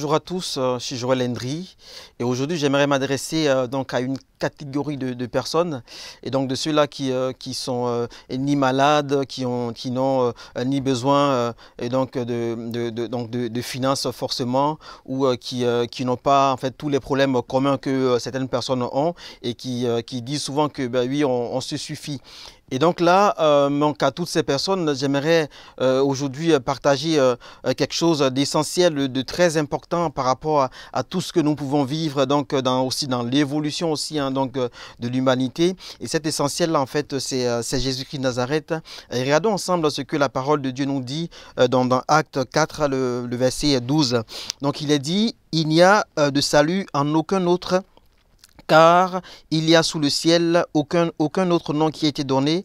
Bonjour à tous, je suis Joël Hendry et aujourd'hui j'aimerais m'adresser donc à une catégorie de personnes et donc de ceux-là qui sont ni malades, qui n'ont ni besoin et donc de finances forcément ou qui n'ont pas en fait tous les problèmes communs que certaines personnes ont et qui disent souvent que ben, oui on se suffit. Et donc là, donc à toutes ces personnes, j'aimerais aujourd'hui partager quelque chose d'essentiel, de très important par rapport à tout ce que nous pouvons vivre, donc aussi dans l'évolution aussi hein, donc de l'humanité. Et cet essentiel là, en fait, c'est Jésus-Christ de Nazareth. Et regardons ensemble ce que la parole de Dieu nous dit dans Acte 4, le verset 12. Donc il est dit, il n'y a de salut en aucun autre, car il y a sous le ciel aucun autre nom qui a été donné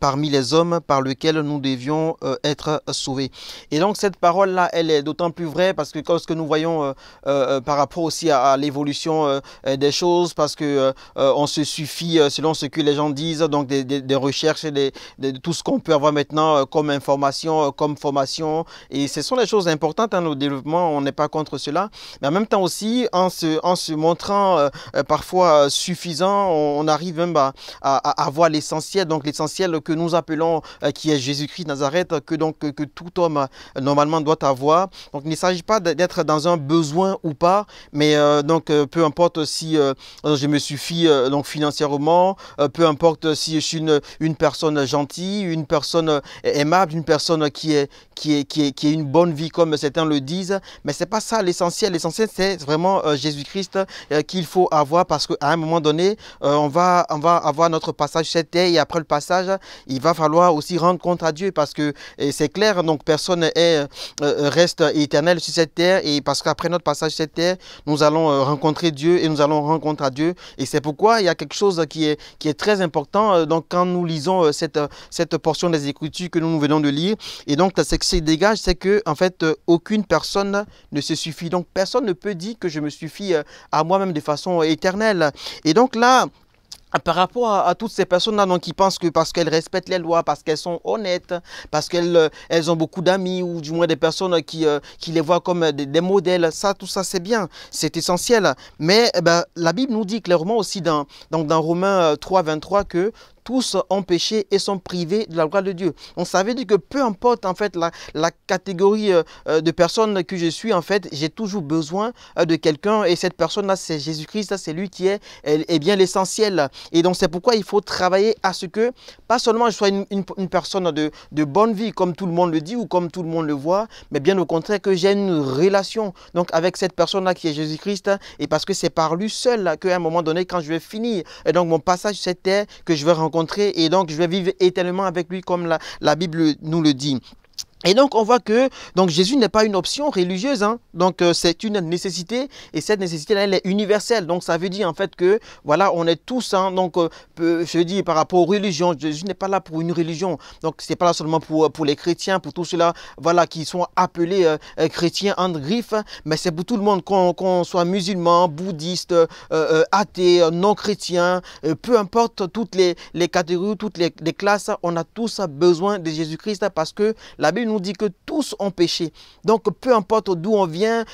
parmi les hommes par lequel nous devions être sauvés. Et donc cette parole-là, elle est d'autant plus vraie parce que lorsque nous voyons par rapport aussi à l'évolution des choses, parce que on se suffit selon ce que les gens disent, donc des recherches, de tout ce qu'on peut avoir maintenant comme information, comme formation. Et ce sont des choses importantes, hein, nos développements, on n'est pas contre cela. Mais en même temps aussi, en se montrant parfois suffisant, on arrive même à avoir l'essentiel, donc l'essentiel que nous appelons qui est Jésus-Christ de Nazareth, que tout homme normalement doit avoir. Donc il ne s'agit pas d'être dans un besoin ou pas, mais peu importe si je me suffis donc financièrement, peu importe si je suis une personne gentille, une personne aimable, une personne qui a une bonne vie comme certains le disent, mais c'est pas ça l'essentiel. L'essentiel c'est vraiment Jésus-Christ qu'il faut avoir parce qu'à un moment donné, on va avoir notre passage sur cette terre et après le passage, il va falloir aussi rendre compte à Dieu parce que c'est clair, donc personne reste éternel sur cette terre et parce qu'après notre passage sur cette terre, nous allons rencontrer Dieu et nous allons rendre compte à Dieu et c'est pourquoi il y a quelque chose qui est très important donc quand nous lisons cette portion des Écritures que nous venons de lire et donc ce qui se dégage, c'est que en fait aucune personne ne se suffit, donc personne ne peut dire que je me suffis à moi-même de façon éternelle. Et donc là, par rapport à toutes ces personnes-là qui pensent que parce qu'elles respectent les lois, parce qu'elles sont honnêtes, parce qu'elles ont beaucoup d'amis ou du moins des personnes qui les voient comme des modèles, tout ça c'est bien, c'est essentiel. Mais la Bible nous dit clairement aussi dans Romains 3, 23 que tous ont péché et sont privés de la gloire de Dieu. On savait dire que peu importe en fait la catégorie de personnes que je suis, en fait, j'ai toujours besoin de quelqu'un et cette personne-là, c'est Jésus-Christ, c'est lui qui est bien l'essentiel. Et donc c'est pourquoi il faut travailler à ce que, pas seulement je sois une personne de bonne vie comme tout le monde le dit ou comme tout le monde le voit, mais bien au contraire que j'ai une relation donc avec cette personne-là qui est Jésus-Christ et parce que c'est par lui seul qu'à un moment donné, quand je vais finir et donc mon passage sur cette terre, que je vais rencontrer et donc je vais vivre éternellement avec lui comme la Bible nous le dit. Et donc, on voit que donc Jésus n'est pas une option religieuse, hein. Donc c'est une nécessité et cette nécessité elle est universelle. Donc ça veut dire en fait que voilà, on est tous, hein, donc je dis par rapport aux religions, Jésus n'est pas là pour une religion. Donc c'est pas là seulement pour les chrétiens, pour tous ceux-là voilà qui sont appelés chrétiens entre griffes, mais c'est pour tout le monde, qu'on soit musulman, bouddhiste, athée, non chrétien, peu importe toutes les catégories, toutes les classes, on a tous besoin de Jésus-Christ parce que la Bible nous dit que tous ont péché. Donc, peu importe d'où on vient,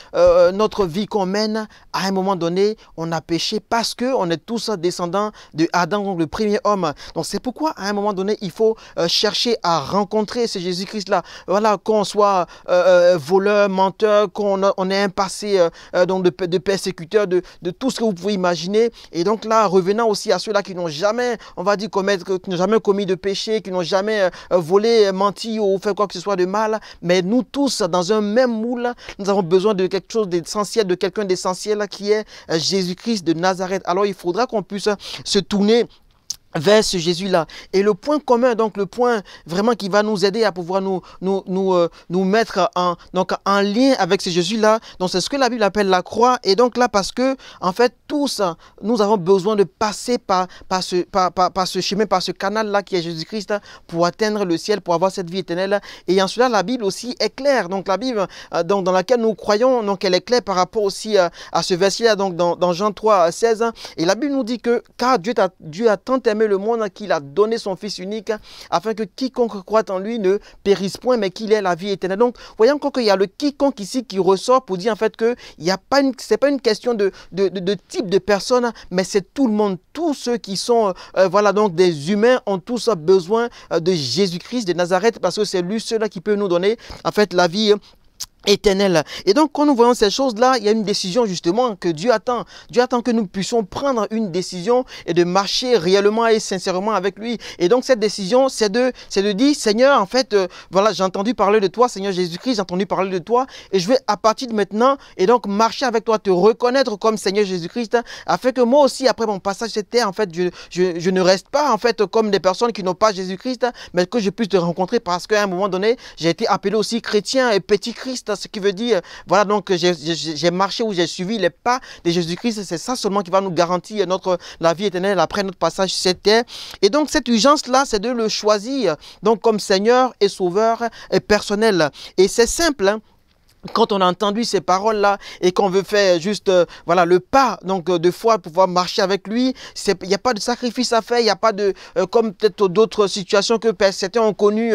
notre vie qu'on mène, à un moment donné, on a péché parce qu'on est tous descendants de Adam, donc le premier homme. Donc, c'est pourquoi, à un moment donné, il faut chercher à rencontrer ce Jésus-Christ-là. Voilà, qu'on soit voleur, menteur, qu'on ait un passé donc de persécuteur, de tout ce que vous pouvez imaginer. Et donc là, revenant aussi à ceux-là qui n'ont jamais, on va dire, qui n'ont jamais commis de péché, qui n'ont jamais volé, menti ou fait quoi que ce soit de mal, mais nous tous dans un même moule, nous avons besoin de quelque chose d'essentiel, de quelqu'un d'essentiel qui est Jésus-Christ de Nazareth. Alors il faudra qu'on puisse se tourner vers ce Jésus-là. Et le point commun, donc le point vraiment qui va nous aider à pouvoir nous mettre en lien avec ce Jésus-là, donc c'est ce que la Bible appelle la croix. Et donc là, parce que en fait, tous, nous avons besoin de passer par ce chemin, par ce canal-là qui est Jésus-Christ pour atteindre le ciel, pour avoir cette vie éternelle. Et en cela, la Bible aussi est claire. Donc la Bible dans laquelle nous croyons, donc elle est claire par rapport aussi à ce verset-là, donc dans Jean 3, 16. Et la Bible nous dit que car Dieu a tant aimé aimé le monde qu'il a donné son Fils unique, afin que quiconque croit en lui ne périsse point, mais qu'il ait la vie éternelle. Donc, voyons encore qu'il y a le quiconque ici qui ressort pour dire en fait que c'est pas une question de type de personne, mais c'est tout le monde. Tous ceux qui sont, voilà, donc des humains ont tous besoin de Jésus-Christ de Nazareth, parce que c'est lui seul qui peut nous donner en fait la vie éternel. Et donc, quand nous voyons ces choses-là, il y a une décision justement que Dieu attend. Dieu attend que nous puissions prendre une décision et de marcher réellement et sincèrement avec lui. Et donc, cette décision, c'est de dire, Seigneur, en fait, voilà, j'ai entendu parler de toi, Seigneur Jésus-Christ, j'ai entendu parler de toi, et je vais à partir de maintenant, et donc marcher avec toi, te reconnaître comme Seigneur Jésus-Christ, afin que moi aussi, après mon passage sur cette terre, en fait, je ne reste pas, en fait, comme des personnes qui n'ont pas Jésus-Christ, mais que je puisse te rencontrer, parce qu'à un moment donné, j'ai été appelé aussi chrétien et petit Christ. Ce qui veut dire, voilà, donc j'ai marché ou j'ai suivi les pas de Jésus-Christ. C'est ça seulement qui va nous garantir la vie éternelle après notre passage sur cette terre. Et donc cette urgence-là, c'est de le choisir donc comme Seigneur et Sauveur et personnel. Et c'est simple, hein. Quand on a entendu ces paroles-là et qu'on veut faire juste voilà, le pas donc, de foi pour pouvoir marcher avec lui, il n'y a pas de sacrifice à faire, il n'y a pas de, comme peut-être d'autres situations que certains ont connues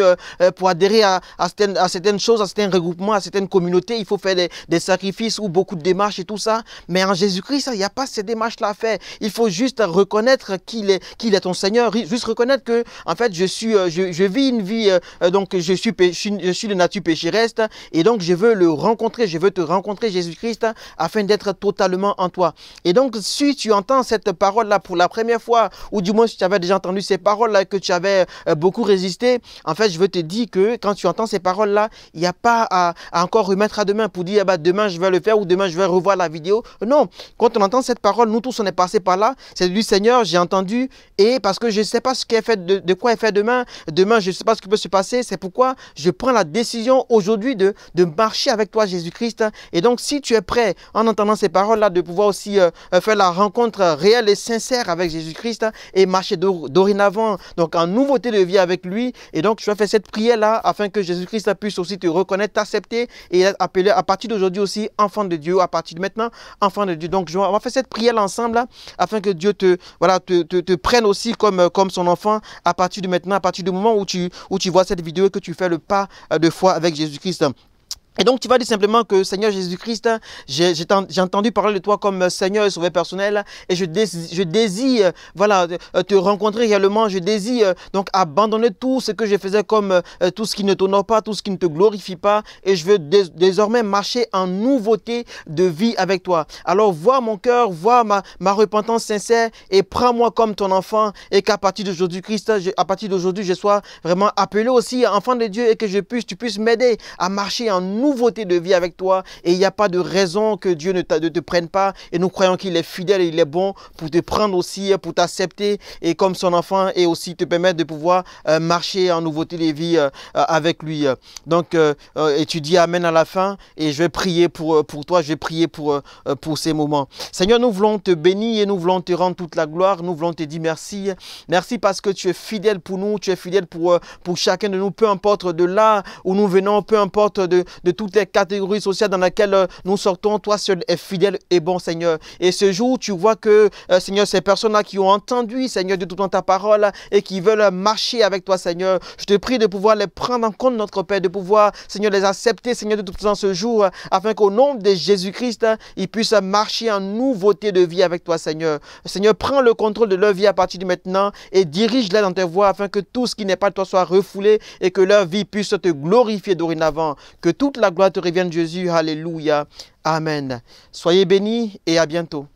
pour adhérer à certaines choses, à certains regroupements, à certaines communautés, il faut faire des sacrifices ou beaucoup de démarches et tout ça. Mais en Jésus-Christ, il n'y a pas ces démarches-là à faire. Il faut juste reconnaître qu'il est ton Seigneur, juste reconnaître que en fait, je vis une vie, donc je suis de nature pécheresse et donc je veux te rencontrer Jésus-Christ afin d'être totalement en toi. Et donc si tu entends cette parole-là pour la première fois, ou du moins si tu avais déjà entendu ces paroles-là que tu avais beaucoup résisté, en fait je veux te dire que quand tu entends ces paroles-là, il n'y a pas à encore remettre à demain pour dire bah, demain je vais le faire ou demain je vais revoir la vidéo. Non, quand on entend cette parole, nous tous on est passé par là, c'est du Seigneur, j'ai entendu, et parce que je ne sais pas ce qui est fait, de quoi est fait demain je ne sais pas ce qui peut se passer, c'est pourquoi je prends la décision aujourd'hui de marcher avec toi Jésus-Christ. Et donc si tu es prêt en entendant ces paroles là de pouvoir aussi faire la rencontre réelle et sincère avec Jésus-Christ et marcher dorénavant donc en nouveauté de vie avec lui, et donc tu vas faire cette prière là afin que Jésus-Christ puisse aussi te reconnaître, t'accepter et être appelé à partir d'aujourd'hui aussi enfant de Dieu, à partir de maintenant enfant de Dieu. Donc on va faire cette prière là ensemble là, afin que Dieu te prenne aussi comme son enfant à partir de maintenant, à partir du moment où tu vois cette vidéo et que tu fais le pas de foi avec Jésus-Christ. Et donc tu vas dire simplement que Seigneur Jésus-Christ, j'ai entendu parler de toi comme Seigneur et Sauveur personnel, et je désire voilà, te rencontrer réellement. Je désire donc abandonner tout ce que je faisais comme tout ce qui ne t'honore pas, tout ce qui ne te glorifie pas, et je veux désormais marcher en nouveauté de vie avec toi. Alors vois mon cœur, vois ma repentance sincère, et prends-moi comme ton enfant, et qu'à partir d'aujourd'hui je sois vraiment appelé aussi enfant de Dieu, et que tu puisses m'aider à marcher en nouveauté de vie avec toi, et il n'y a pas de raison que Dieu ne te prenne pas, et nous croyons qu'il est fidèle et il est bon pour te prendre aussi, pour t'accepter et comme son enfant, et aussi te permettre de pouvoir marcher en nouveauté de vie avec lui. Donc et tu dis amen à la fin, et je vais prier pour toi, je vais prier pour ces moments. Seigneur, nous voulons te bénir et nous voulons te rendre toute la gloire, nous voulons te dire merci. Merci parce que tu es fidèle pour nous, tu es fidèle pour chacun de nous, peu importe de là où nous venons, peu importe de toutes les catégories sociales dans lesquelles nous sortons, toi seul es fidèle et bon, Seigneur. Et ce jour, tu vois que, Seigneur, ces personnes-là qui ont entendu, Seigneur, de tout ta parole et qui veulent marcher avec toi, Seigneur, je te prie de pouvoir les prendre en compte, notre Père, de pouvoir, Seigneur, les accepter, Seigneur, de tout temps ce jour, afin qu'au nom de Jésus-Christ, ils puissent marcher en nouveauté de vie avec toi, Seigneur. Seigneur, prends le contrôle de leur vie à partir de maintenant et dirige-les dans tes voies, afin que tout ce qui n'est pas de toi soit refoulé et que leur vie puisse te glorifier dorénavant. Que toute la gloire te revienne, Jésus. Alléluia. Amen. Soyez bénis et à bientôt.